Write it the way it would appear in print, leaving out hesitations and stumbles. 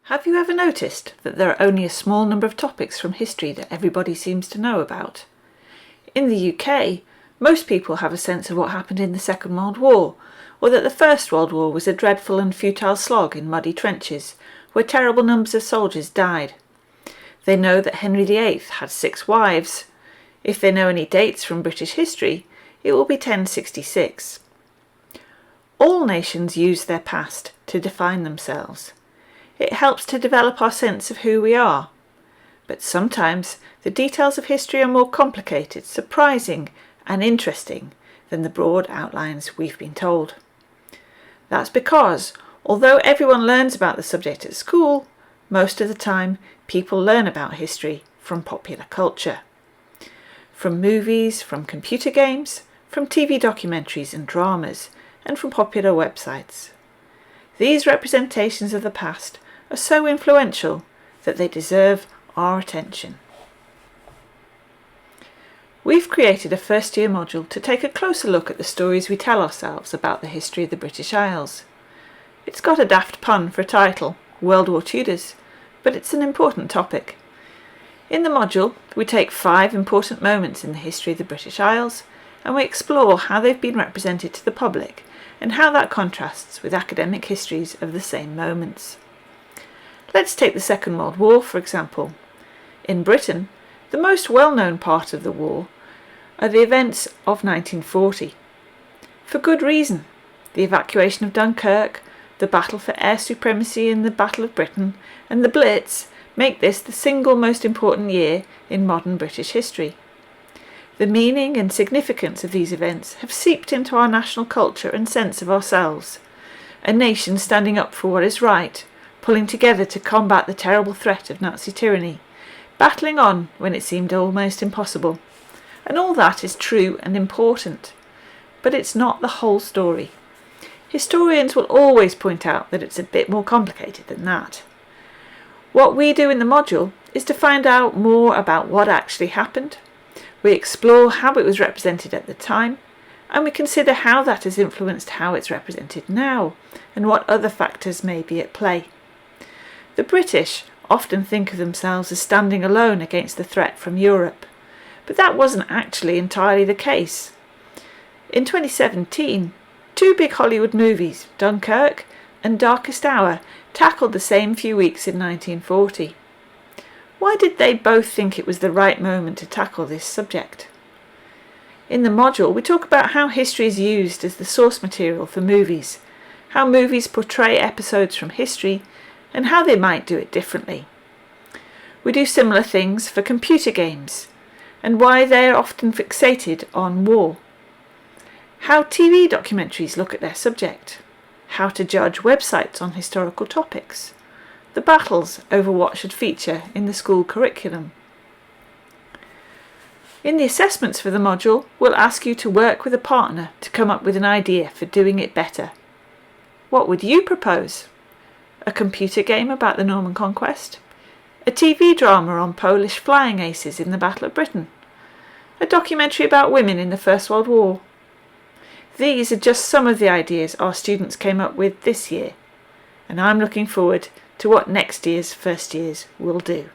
Have you ever noticed that there are only a small number of topics from history that everybody seems to know about? In the UK, most people have a sense of what happened in the Second World War, or that the First World War was a dreadful and futile slog in muddy trenches, where terrible numbers of soldiers died. They know that Henry VIII had 6 wives. If they know any dates from British history, it will be 1066. All nations use their past to define themselves. It helps to develop our sense of who we are. But sometimes the details of history are more complicated, surprising and interesting than the broad outlines we've been told. That's because, although everyone learns about the subject at school, most of the time people learn about history from popular culture. From movies, from computer games, from TV documentaries and dramas, and from popular websites. These representations of the past are so influential that they deserve our attention. We've created a first-year module to take a closer look at the stories we tell ourselves about the history of the British Isles. It's got a daft pun for a title, War Tudors, but it's an important topic. In the module, we take 5 important moments in the history of the British Isles, and we explore how they've been represented to the public and how that contrasts with academic histories of the same moments. Let's take the Second World War, for example. In Britain, the most well-known part of the war are the events of 1940. For good reason. The evacuation of Dunkirk, the battle for air supremacy in the Battle of Britain, and the Blitz make this the single most important year in modern British history. The meaning and significance of these events have seeped into our national culture and sense of ourselves. A nation standing up for what is right, pulling together to combat the terrible threat of Nazi tyranny, battling on when it seemed almost impossible. And all that is true and important. But it's not the whole story. Historians will always point out that it's a bit more complicated than that. What we do in the module is to find out more about what actually happened. We explore how it was represented at the time, and we consider how that has influenced how it's represented now, and what other factors may be at play. The British often think of themselves as standing alone against the threat from Europe, but that wasn't actually entirely the case. In 2017, 2 big Hollywood movies, Dunkirk and Darkest Hour, tackled the same few weeks in 1940. Why did they both think it was the right moment to tackle this subject? In the module, we talk about how history is used as the source material for movies, how movies portray episodes from history, and how they might do it differently. We do similar things for computer games, and why they are often fixated on war. How TV documentaries look at their subject. How to judge websites on historical topics. The battles over what should feature in the school curriculum. In the assessments for the module, we'll ask you to work with a partner to come up with an idea for doing it better. What would you propose? A computer game about the Norman Conquest? A TV drama on Polish flying aces in the Battle of Britain? A documentary about women in the First World War? These are just some of the ideas our students came up with this year, and I'm looking forward to what next year's first years will do.